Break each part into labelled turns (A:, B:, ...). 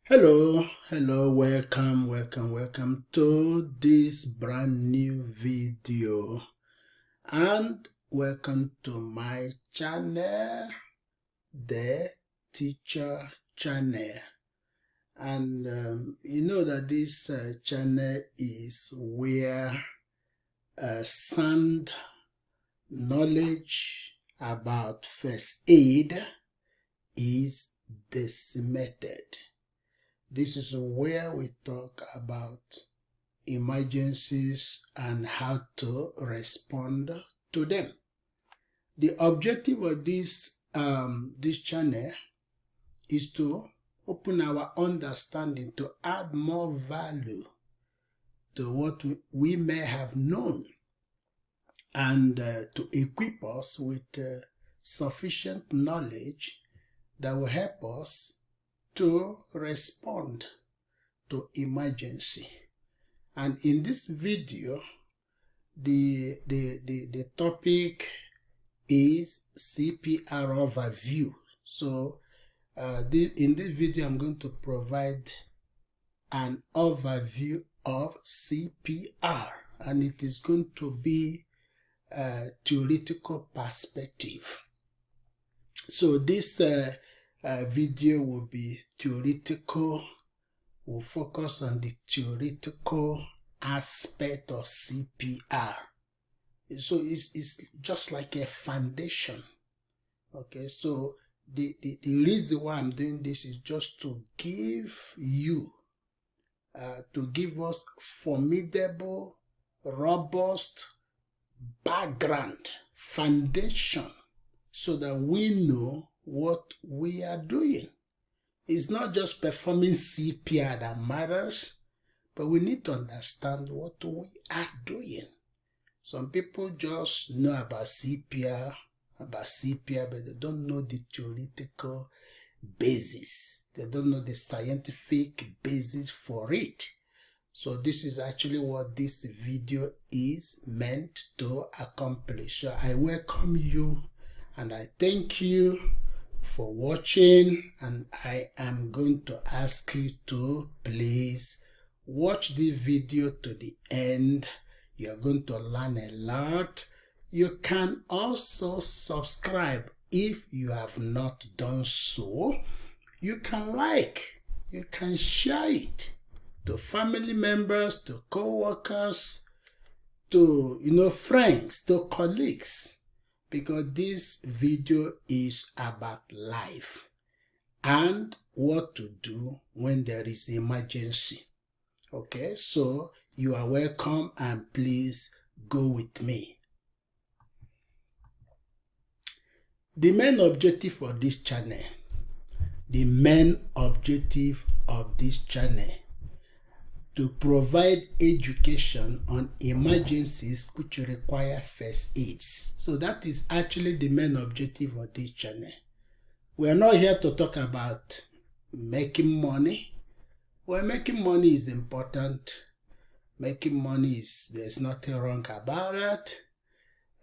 A: Hello, welcome to this brand new video and welcome to my channel, the teacher channel. And you know that this channel is where sound knowledge about first aid is disseminated. This is where we talk about emergencies and how to respond to them. The objective of this channel is to open our understanding, to add more value to what we may have known, and to equip us with sufficient knowledge that will help us to respond to emergency. And in this video, the topic is CPR overview. So in this video, I'm going to provide an overview of CPR, and it is going to be a theoretical perspective. So this video will be theoretical. We'll focus on the theoretical aspect of CPR. So it's just like a foundation. Okay, so the reason why I'm doing this is just to give you, to give us formidable, robust background, foundation, so that we know what we are doing. It's not just performing CPR that matters, but we need to understand what we are doing. Some people just know about CPR, but they don't know the theoretical basis. They don't know the scientific basis for it. So this is actually what this video is meant to accomplish. So I welcome you and I thank you for watching, and I am going to ask you to please watch the video to the end. You're going to learn a lot. You can also subscribe if you have not done so. You can like, you can share it to family members, to co-workers, to friends, to colleagues, because this video is about life and what to do when there is emergency. Okay, so you are welcome and please go with me. The main objective of this channel, to provide education on emergencies which require first aids. So that is actually the main objective of this channel. We are not here to talk about making money. Well, making money is important. Making money there's nothing wrong about it.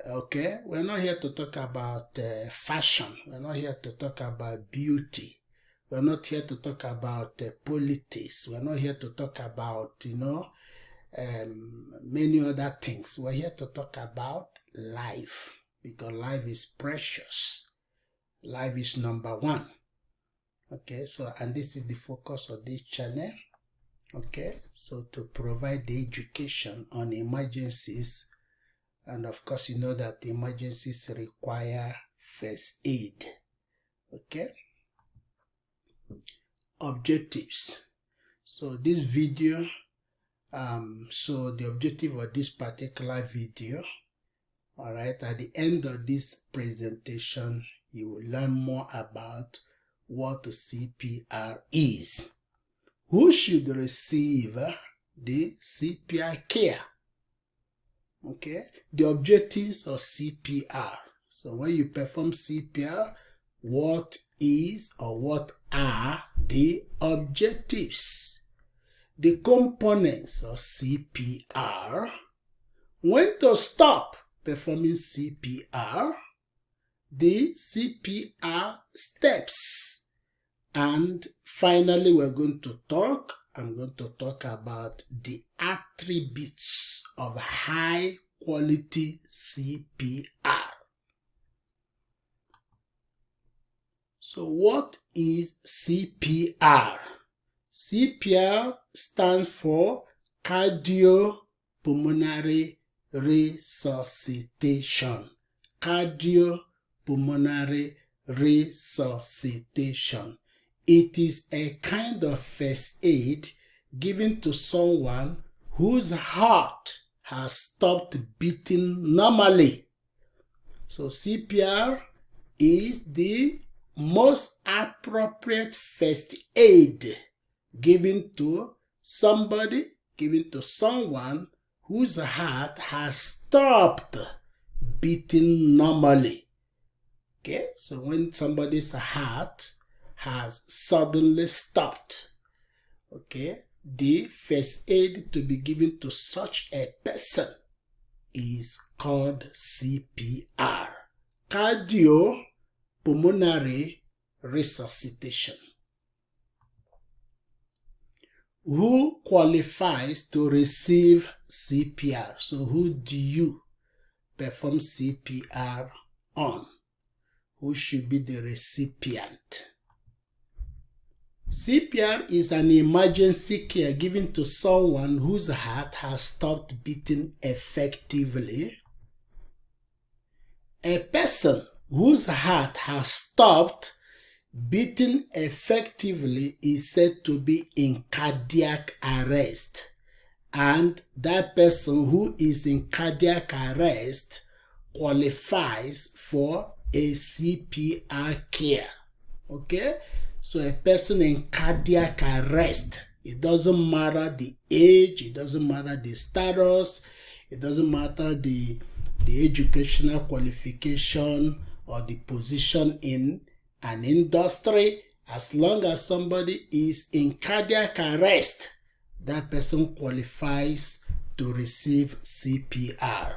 A: Okay, we're not here to talk about fashion. We're not here to talk about beauty. We're not here to talk about politics. We're not here to talk about, many other things. We're here to talk about life, because life is precious. Life is number one. Okay, so, and this is the focus of this channel. Okay, so to provide the education on emergencies. And of course, you know that emergencies require first aid. Okay. Objectives. So this video, so the objective of this particular video, all right, at the end of this presentation, you will learn more about what the CPR is. Who should receive the CPR care? Okay, the objectives of CPR. So when you perform CPR, what is or what are the objectives? The components of CPR, when to stop performing CPR, the CPR steps, And finally, I'm going to talk about the attributes of high quality CPR. So what is CPR? CPR stands for cardiopulmonary resuscitation. Cardiopulmonary resuscitation. It is a kind of first aid given to someone whose heart has stopped beating normally. So CPR is the most appropriate first aid given to someone whose heart has stopped beating normally. Okay, so when somebody's heart has suddenly stopped, okay, the first aid to be given to such a person is called CPR, cardiopulmonary resuscitation. Who qualifies to receive CPR? So who do you perform CPR on? Who should be the recipient? CPR is an emergency care given to someone whose heart has stopped beating effectively. A person whose heart has stopped beating effectively is said to be in cardiac arrest, and that person who is in cardiac arrest qualifies for a CPR care. Okay, so a person in cardiac arrest, it doesn't matter the age, it doesn't matter the status, it doesn't matter the educational qualification or the position in an industry. As long as somebody is in cardiac arrest, that person qualifies to receive CPR.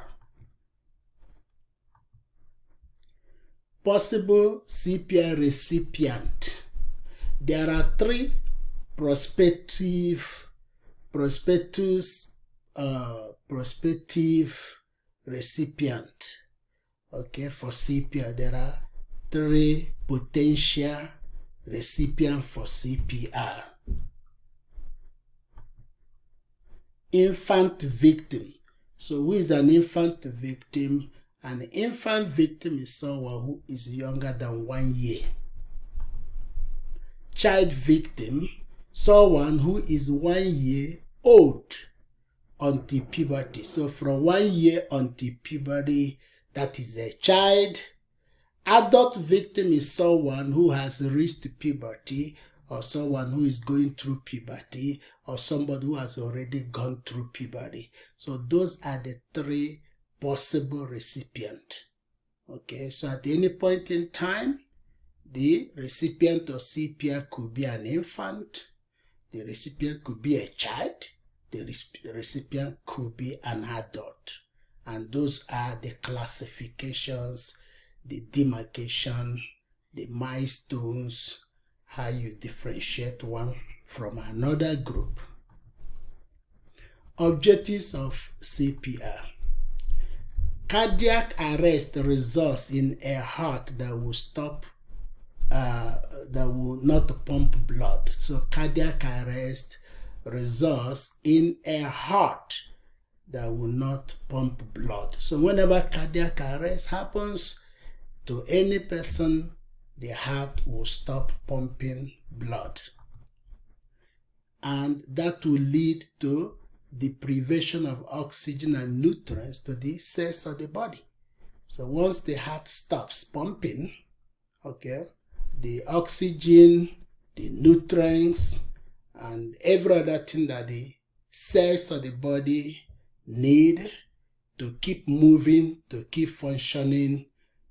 A: Possible CPR recipient. There are three prospective recipient. Okay, for CPR, there are three potential recipients for CPR. Infant victim. So who is an infant victim? An infant victim is someone who is younger than 1 year. Child victim, someone who is 1 year old until puberty. So from 1 year until puberty, that is a child. Adult victim is someone who has reached puberty, or someone who is going through puberty, or somebody who has already gone through puberty. So those are the three possible recipients. Okay, so at any point in time, the recipient of CPR could be an infant, the recipient could be a child, the recipient could be an adult. And those are the classifications, the demarcation, the milestones, how you differentiate one from another group. Objectives of CPR. Cardiac arrest results in a heart that will stop, that will not pump blood. So cardiac arrest results in a heart that will not pump blood. So whenever cardiac arrest happens to any person, the heart will stop pumping blood. And that will lead to deprivation of oxygen and nutrients to the cells of the body. So once the heart stops pumping, okay, the oxygen, the nutrients, and every other thing that the cells of the body need to keep moving, to keep functioning,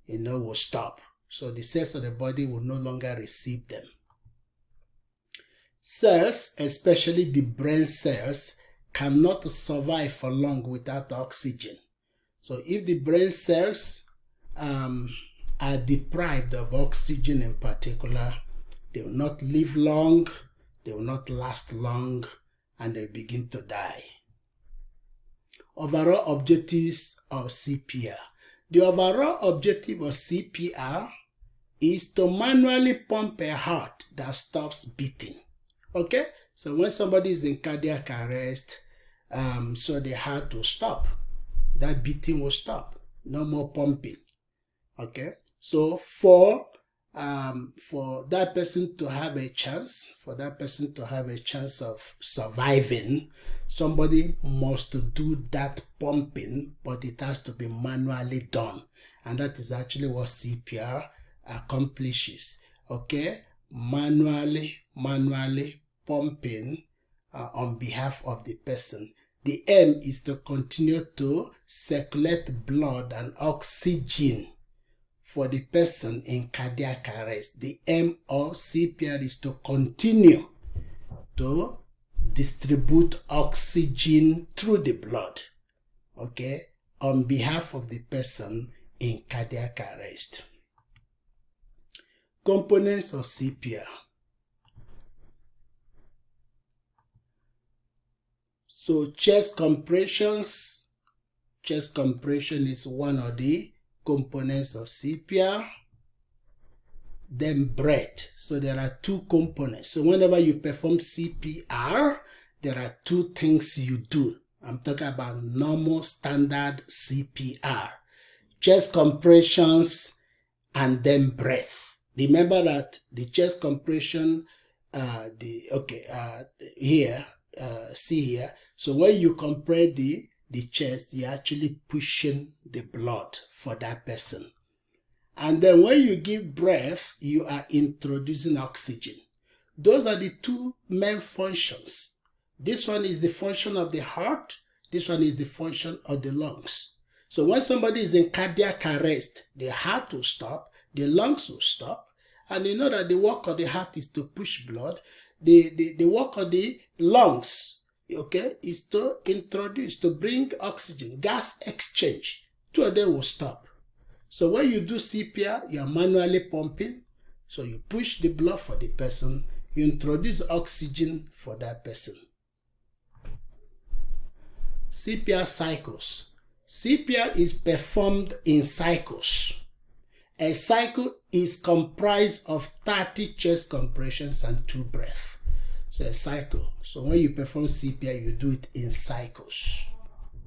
A: will stop. So the cells of the body will no longer receive them. Cells, especially the brain cells, cannot survive for long without oxygen. So if the brain cells are deprived of oxygen in particular, They will not live long, they will not last long, and they begin to die. Overall objectives of CPR. The overall objective of CPR is to manually pump a heart that stops beating. Okay? So when somebody is in cardiac arrest, so the heart will stop. That beating will stop. No more pumping. Okay? So for that person to have a chance, of surviving, somebody must do that pumping, but it has to be manually done. And that is actually what CPR accomplishes. Okay? Manually pumping on behalf of the person. The aim is to continue to circulate blood and oxygen for the person in cardiac arrest. The aim of CPR is to continue to distribute oxygen through the blood, okay, on behalf of the person in cardiac arrest. Components of CPR. So chest compressions. Chest compression is one of the components of CPR. Then breath. So there are two components. So whenever you perform CPR, there are two things you do. I'm talking about normal standard CPR. Chest compressions and then breath. Remember that the chest compression, see here. So when you compress the chest, you're actually pushing the blood for that person. And then when you give breath, you are introducing oxygen. Those are the two main functions. This one is the function of the heart. This one is the function of the lungs. So when somebody is in cardiac arrest, the heart will stop, the lungs will stop, and you know that the work of the heart is to push blood. The work of the lungs, okay, is to introduce, to bring oxygen, gas exchange. Two of them will stop. So when you do CPR, you are manually pumping. So you push the blood for the person, you introduce oxygen for that person. CPR cycles. CPR is performed in cycles. A cycle is comprised of 30 chest compressions and 2 breaths. So a cycle. So when you perform CPR, you do it in cycles.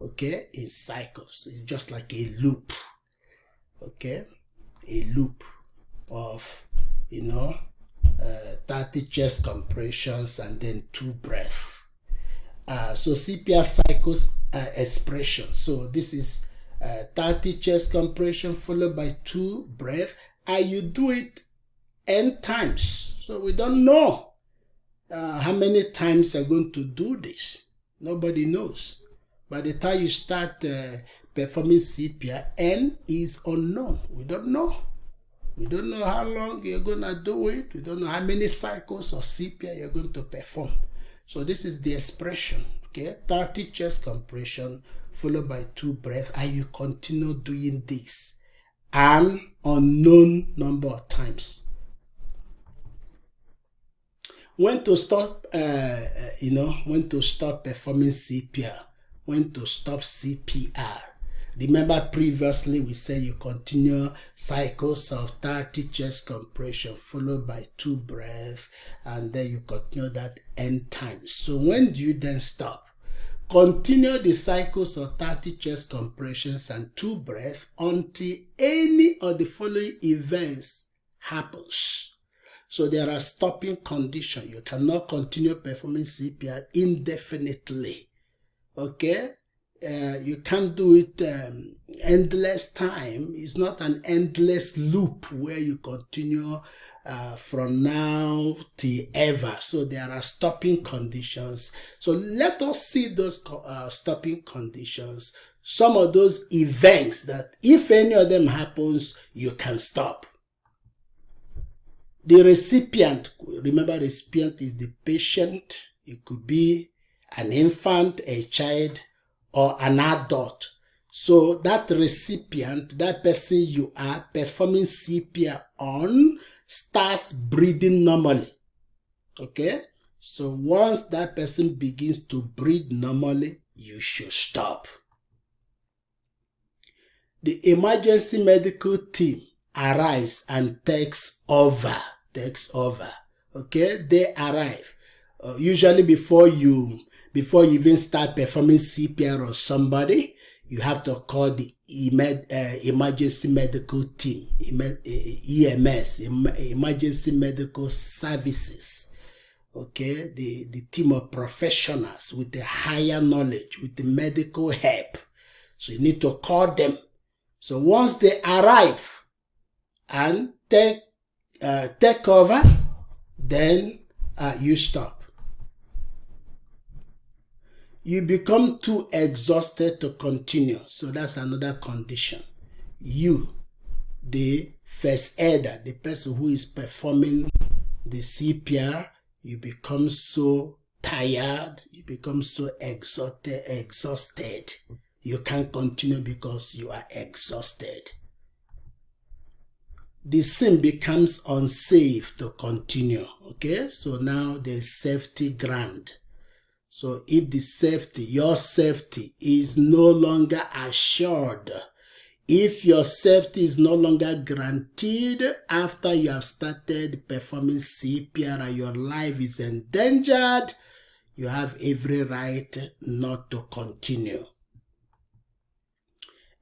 A: Okay? In cycles. It's just like a loop. Okay? A loop of, 30 chest compressions and then 2 breaths. So CPR cycles expression. So this is 30 chest compression followed by 2 breaths, and you do it n times. So we don't know how many times you're going to do this. Nobody knows. By the time you start performing CPR, n is unknown. We don't know. We don't know how long you're going to do it. We don't know how many cycles of CPR you're going to perform. So this is the expression, okay? 30 chest compression followed by 2 breaths, and you continue doing this an unknown number of times. When to stop, when to stop performing CPR, when to stop CPR. Remember previously we said you continue cycles of 30 chest compression followed by 2 breaths, and then you continue that n times. So when do you then stop? Continue the cycles of 30 chest compressions and 2 breaths until any of the following events happens. So there are stopping conditions. You cannot continue performing CPR indefinitely. Okay? You can't do it endless time. It's not an endless loop where you continue from now till ever. So there are stopping conditions. So let us see those stopping conditions. Some of those events that if any of them happens, you can stop. The recipient, remember recipient is the patient. It could be an infant, a child, or an adult. So that recipient, that person you are performing CPR on, starts breathing normally. Okay? So once that person begins to breathe normally, you should stop. The emergency medical team arrives and takes over. Okay? They arrive. Usually before you even start performing CPR on somebody, you have to call the emergency medical team, EMS, Emergency Medical Services. Okay, the team of professionals with the higher knowledge, with the medical help. So you need to call them. So once they arrive and take over, then you stop. You become too exhausted to continue. So that's another condition. You, the first aider, the person who is performing the CPR, you become so tired, you become so exhausted. You can't continue because you are exhausted. The scene becomes unsafe to continue. Okay, so now there's safety grant. So if your safety is no longer assured, if your safety is no longer granted after you have started performing CPR and your life is endangered, you have every right not to continue.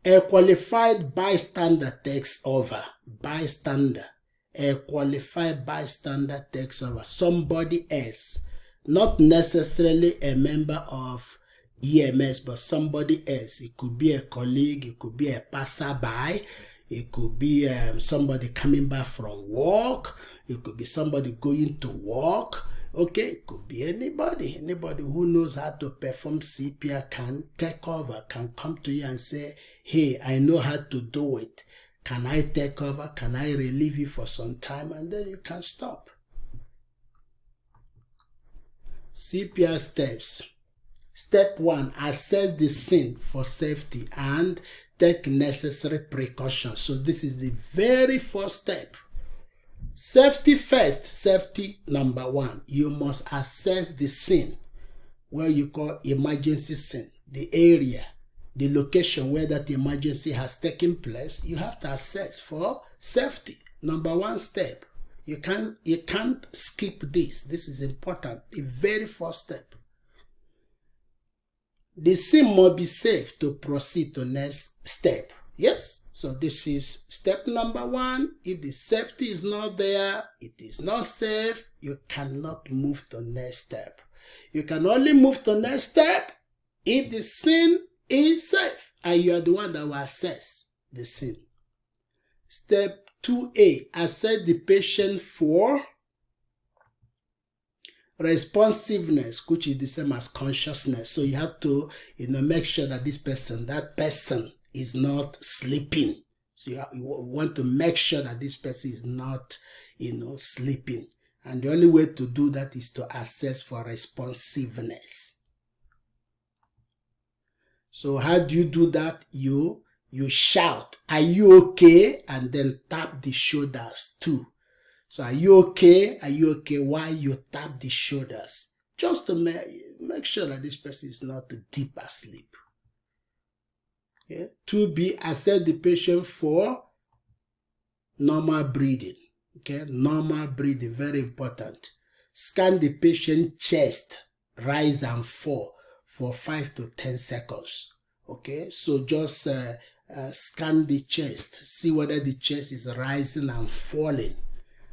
A: A qualified bystander takes over. A qualified bystander takes over. Somebody else. Not necessarily a member of EMS, but somebody else. It could be a colleague, it could be a passerby, it could be somebody coming back from work, it could be somebody going to work. Okay, it could be anybody. Anybody who knows how to perform CPR can take over, can come to you and say, hey, I know how to do it. Can I take over? Can I relieve you for some time? And then you can stop. CPR steps. Step 1, assess the scene for safety and take necessary precautions. So this is the very first step. Safety first, safety number 1. You must assess the scene, where you call emergency scene, the area, the location where that emergency has taken place. You have to assess for safety. Number 1 step. You can't skip this. This is important. The very first step. The scene must be safe to proceed to next step. Yes? So this is step number 1. If the safety is not there, it is not safe, you cannot move to next step. You can only move to next step if the scene is safe and you are the one that will assess the scene. Step 2A, assess the patient for responsiveness, which is the same as consciousness. So you have to, make sure that that person is not sleeping. So you want to make sure that this person is not, sleeping. And the only way to do that is to assess for responsiveness. So how do you do that? You shout, "Are you okay?" and then tap the shoulders too. So are you okay? Are you okay? Why you tap the shoulders? Just to make sure that this person is not deep asleep. Okay. 2B, assess the patient for normal breathing. Okay, normal breathing, very important. Scan the patient's chest, rise and fall for 5 to 10 seconds. Okay, so just scan the chest, see whether the chest is rising and falling.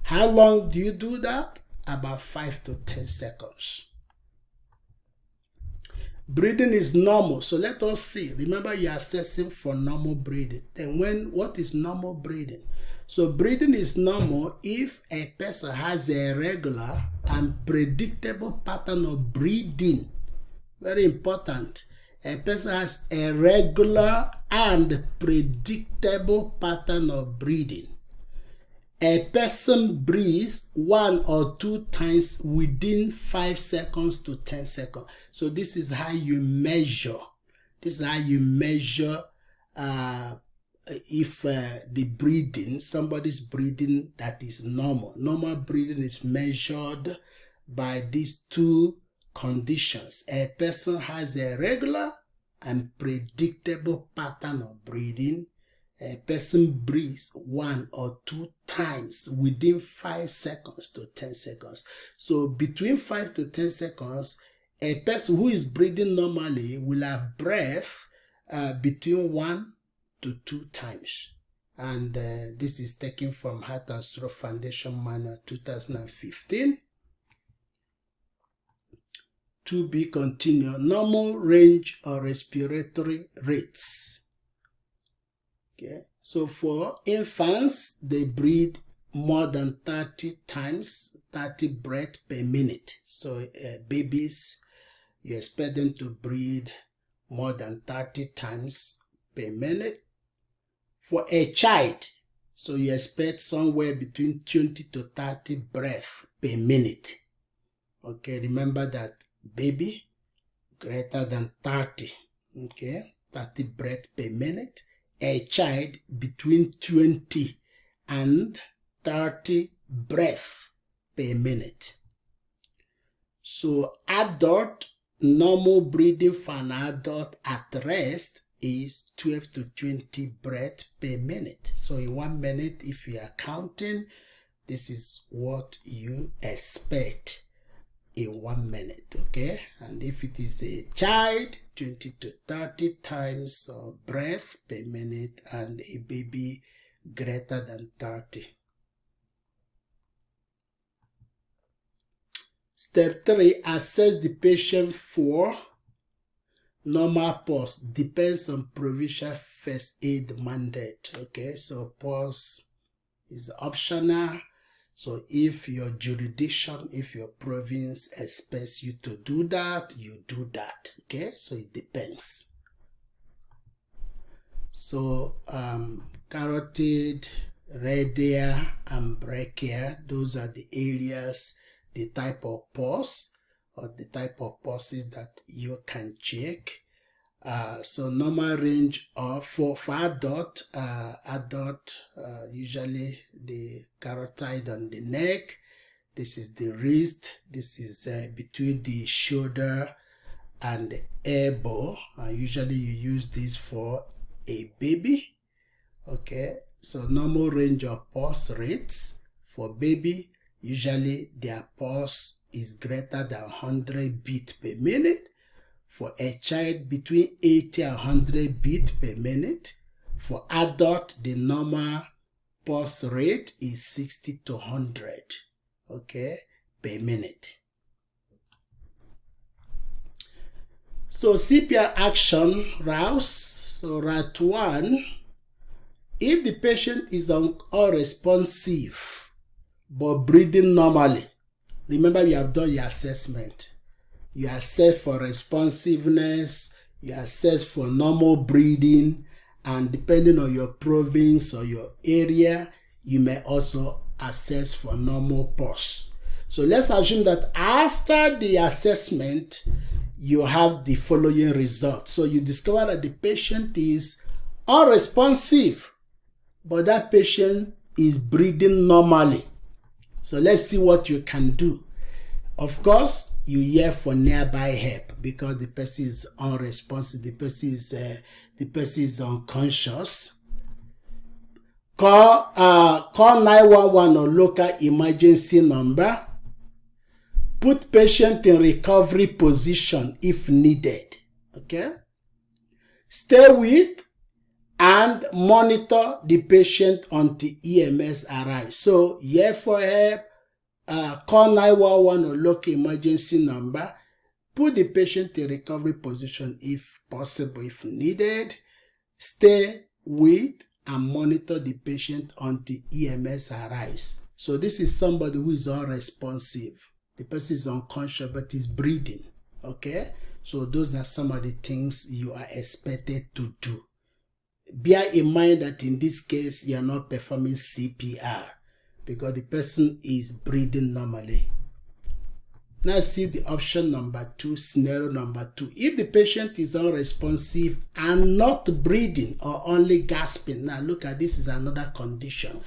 A: How long do you do that? About 5 to 10 seconds. Breathing is normal, so let us see. Remember, you're assessing for normal breathing. Then what is normal breathing? So breathing is normal if a person has a regular and predictable pattern of breathing. Very important. A person has a regular and predictable pattern of breathing. A person breathes 1 or 2 times within 5 seconds to 10 seconds. So this is how you measure. This is how you measure if the breathing, somebody's breathing that is normal. Normal breathing is measured by these two conditions. A person has a regular and predictable pattern of breathing. A person breathes 1 or 2 times within 5 seconds to 10 seconds. So between 5 to 10 seconds, a person who is breathing normally will have breath between 1 to 2 times. And this is taken from Heart and Stroke Foundation Manual 2015. To be continued. Normal range of respiratory rates. Okay. So for infants, they breathe more than 30 times, 30 breaths per minute. So babies, you expect them to breathe more than 30 times per minute. For a child, so you expect somewhere between 20 to 30 breaths per minute. Okay, remember that baby greater than 30, okay, 30 breaths per minute. A child between 20 and 30 breaths per minute. So adult, normal breathing for an adult at rest is 12 to 20 breaths per minute. So in 1 minute, if you are counting, this is what you expect in 1 minute, okay? And if it is a child, 20 to 30 times of breath per minute, and a baby greater than 30. Step 3, assess the patient for normal pulse. Depends on provincial first aid mandate, okay? So pulse is optional. So if your jurisdiction, if your province expects you to do that, you do that, okay? So it depends. So carotid, radial, and brachial, those are the areas, the type of pulse or the type of pulses that you can check. So normal range of for adult, usually the carotid on the neck, this is the wrist, this is between the shoulder and the elbow. Usually you use this for a baby, okay? So normal range of pulse rates for baby, usually their pulse is greater than 100 beats per minute. For a child, between 80 and 100 beats per minute. For adult, the normal pulse rate is 60 to 100, okay, per minute. So CPR action routes. So route 1, if the patient is unresponsive but breathing normally, remember we have done your assessment. You assess for responsiveness, you assess for normal breathing, and depending on your province or your area, you may also assess for normal pulse. So let's assume that after the assessment, you have the following results. So you discover that the patient is unresponsive, but that patient is breathing normally. So let's see what you can do. Of course, you hear for nearby help because the person is unresponsive, the person is unconscious. Call 911 or local emergency number. Put patient in recovery position if needed. Okay? Stay with and monitor the patient until EMS arrives. So hear for help. Call 911 or local emergency number. Put the patient in recovery position if possible, if needed. Stay with and monitor the patient until EMS arrives. So this is somebody who is unresponsive. The person is unconscious but is breathing. Okay? So those are some of the things you are expected to do. Bear in mind that in this case, you are not performing CPR, because the person is breathing normally. Now see the option number 2, scenario number 2. If the patient is unresponsive and not breathing or only gasping, now look at this is another condition.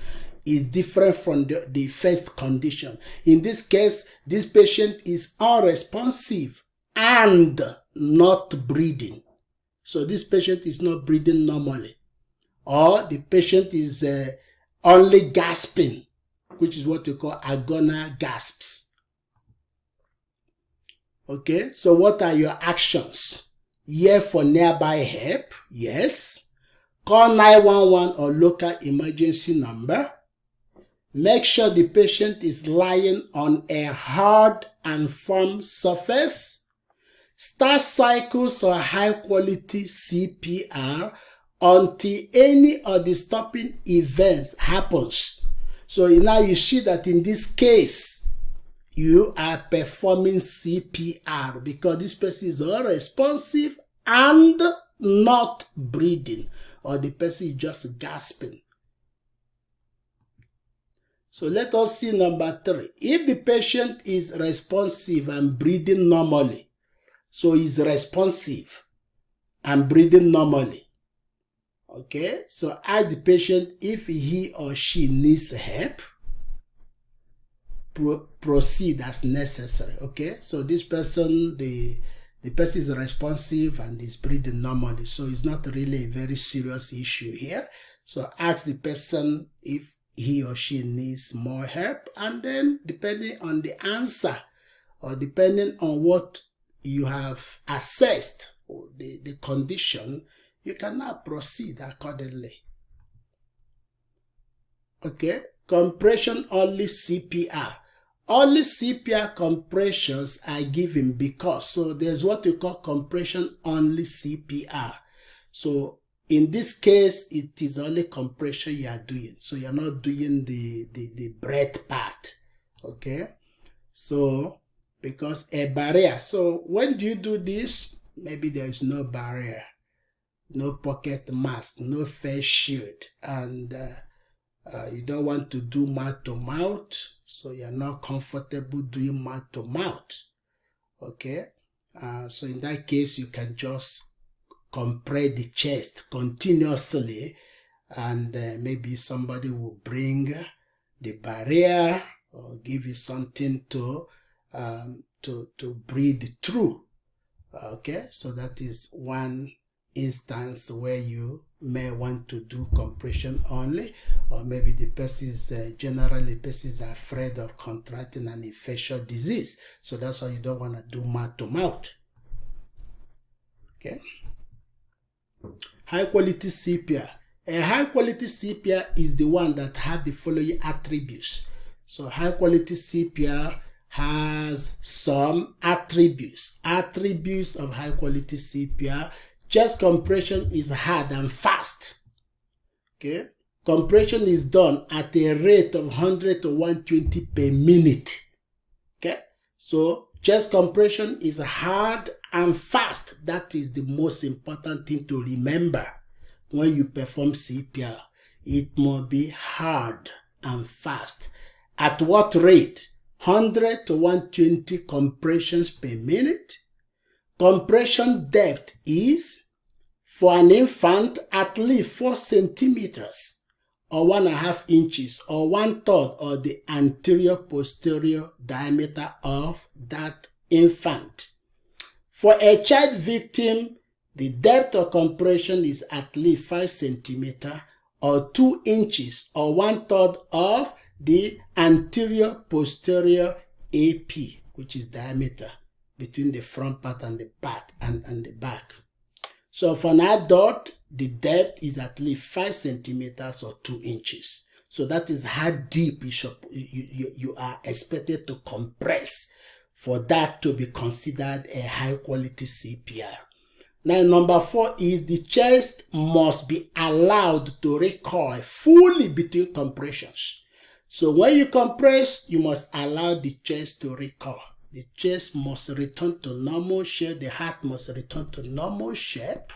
A: It's different from the first condition. In this case, this patient is unresponsive and not breathing. So this patient is not breathing normally. Or the patient is only gasping, which is what we call agonal gasps. Okay, so what are your actions? Yell for nearby help, yes. Call 911 or local emergency number. Make sure the patient is lying on a hard and firm surface. Start cycles or high quality CPR until any of the stopping events happens. So now you see that in this case, you are performing CPR because this person is unresponsive and not breathing, or the person is just gasping. So let us see number 3. If the patient is responsive and breathing normally, so he's responsive and breathing normally. Okay, so ask the patient if he or she needs help. Proceed as necessary. Okay, so this person, the person is responsive and is breathing normally, so it's not really a very serious issue here. So ask the person if he or she needs more help, and then depending on the answer or depending on what you have assessed, the condition, you can now proceed accordingly. Okay, compression only CPR. Only CPR compressions are given because, so there's what we call compression only CPR. So in this case, it is only compression you are doing. So you're not doing the breath part. Okay. So because a barrier. So when do you do this? Maybe there is no barrier, no pocket mask, no face shield, and you don't want to do mouth to mouth, so you're not comfortable doing mouth to mouth. Okay, so in that case, you can just compress the chest continuously, and maybe somebody will bring the barrier or give you something to breathe through. Okay, so that is one instance where you may want to do compression only, or maybe the person is generally persons are afraid of contracting an infectious disease, so that's why you don't want to do mouth to mouth. Okay, high quality CPR. A high quality CPR is the one that has the following attributes. So high quality CPR has some attributes. Attributes of high quality CPR: chest compression is hard and fast. Okay, compression is done at a rate of 100 to 120 per minute. Okay, so chest compression is hard and fast. That is the most important thing to remember when you perform CPR. It must be hard and fast. At what rate? 100 to 120 compressions per minute. Compression depth is, for an infant, at least 4 centimeters or 1.5 inches or 1/3 of the anterior posterior diameter of that infant. For a child victim, the depth of compression is at least 5 centimeters or 2 inches or 1/3 of the anterior posterior AP, which is diameter between the front part and the back and the back. So for an adult, the depth is at least 5 centimeters or 2 inches. So that is how deep you are expected to compress for that to be considered a high quality CPR. Now, number 4 is the chest must be allowed to recoil fully between compressions. So when you compress, you must allow the chest to recoil. The chest must return to normal shape. The heart must return to normal shape.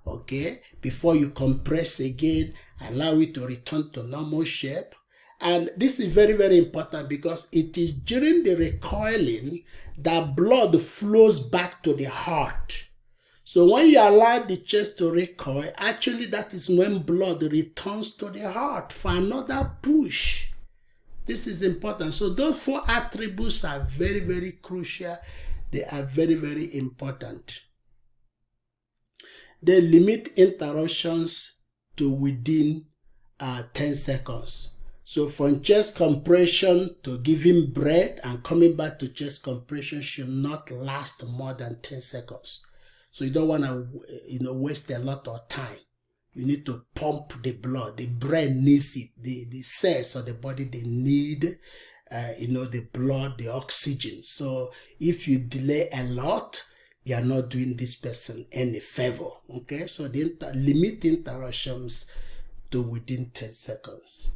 A: Okay, before you compress again, allow it to return to normal shape. And this is very, very important because it is during the recoiling that blood flows back to the heart. So when you allow the chest to recoil, actually that is when blood returns to the heart for another push. This is important. So those 4 attributes are very, very crucial. They are very, very important. They limit interruptions to within 10 seconds. So from chest compression to giving breath and coming back to chest compression should not last more than 10 seconds. So you don't want to waste a lot of time. You need to pump the blood. The brain needs it. The cells of the body, they need the blood, the oxygen. So if you delay a lot, you are not doing this person any favor. Okay, so limit interruptions to within 10 seconds.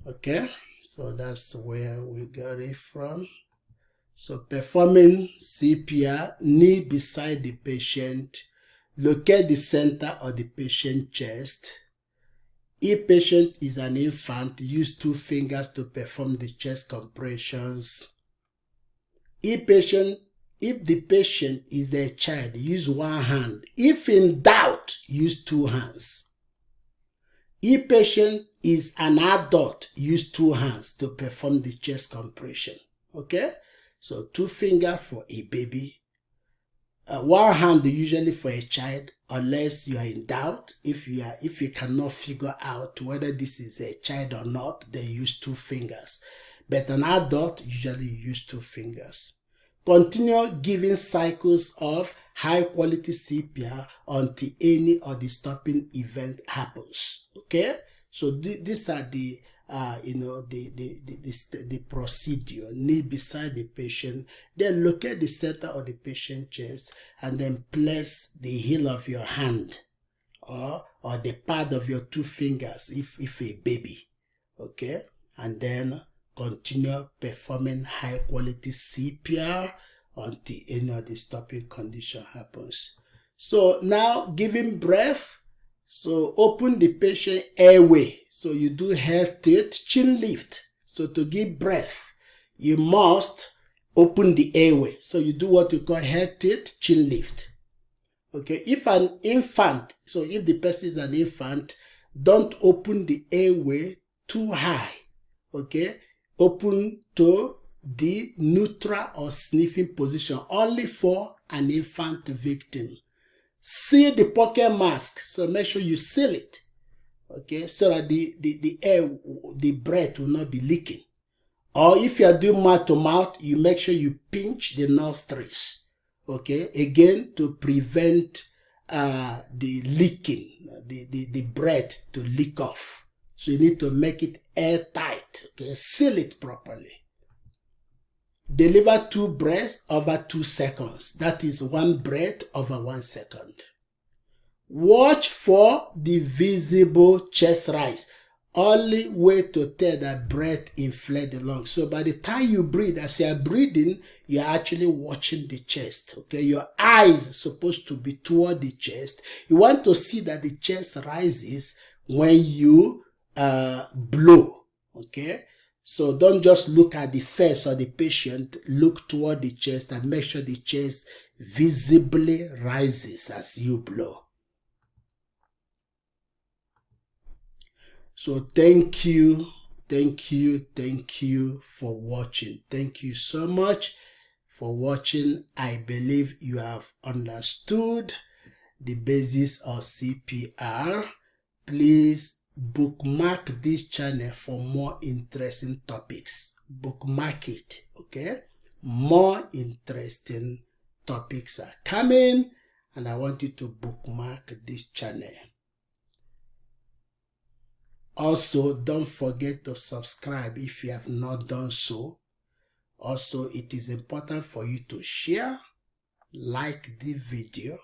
A: Okay, so that's where we got it from. So performing CPR, knee beside the patient, locate the center of the patient's chest. If patient is an infant, use 2 fingers to perform the chest compressions. If the patient is a child, use 1 hand. If in doubt, use 2 hands. If patient is an adult, use 2 hands to perform the chest compression. Okay? So 2 fingers for a baby. 1 hand usually for a child, unless you are in doubt. If you cannot figure out whether this is a child or not, then use 2 fingers. But an adult usually use 2 fingers. Continue giving cycles of high quality CPR until any of the stopping event happens. Okay, so these are the the procedure. Knee beside the patient, then locate the center of the patient's chest, and then place the heel of your hand or the pad of your 2 fingers if a baby. Okay, and then continue performing high quality CPR until any of the stopping condition happens. So now giving breath. So open the patient airway. So you do head tilt, chin lift. So to give breath, you must open the airway. So you do what you call head tilt, chin lift. Okay, if an infant, so if the person is an infant, don't open the airway too high. Okay, open to the neutral or sniffing position only for an infant victim. Seal the pocket mask, so make sure you seal it, okay, so that the air, the breath will not be leaking. Or if you are doing mouth to mouth, you make sure you pinch the nostrils, okay, again to prevent the leaking, the breath to leak off. So you need to make it airtight, okay, seal it properly. Deliver 2 breaths over 2 seconds. That is 1 breath over 1 second. Watch for the visible chest rise. Only way to tell that breath inflate the lungs. So by the time you breathe, as you are breathing, you are actually watching the chest. Okay, your eyes are supposed to be toward the chest. You want to see that the chest rises when you blow. Okay. So don't just look at the face of the patient, look toward the chest and make sure the chest visibly rises as you blow. So thank you for watching. Thank you so much for watching. I believe you have understood the basis of CPR. Please bookmark this channel for more interesting topics. Bookmark it, okay? More interesting topics are coming, and I want you to bookmark this channel. Also, don't forget to subscribe if you have not done so. Also, it is important for you to share, like the video,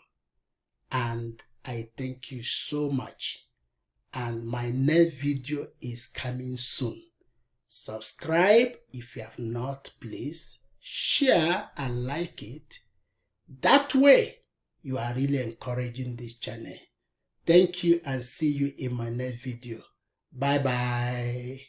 A: and I thank you so much. And my next video is coming soon. Subscribe if you have not, please. Share and like it. That way, you are really encouraging this channel. Thank you and see you in my next video. Bye bye.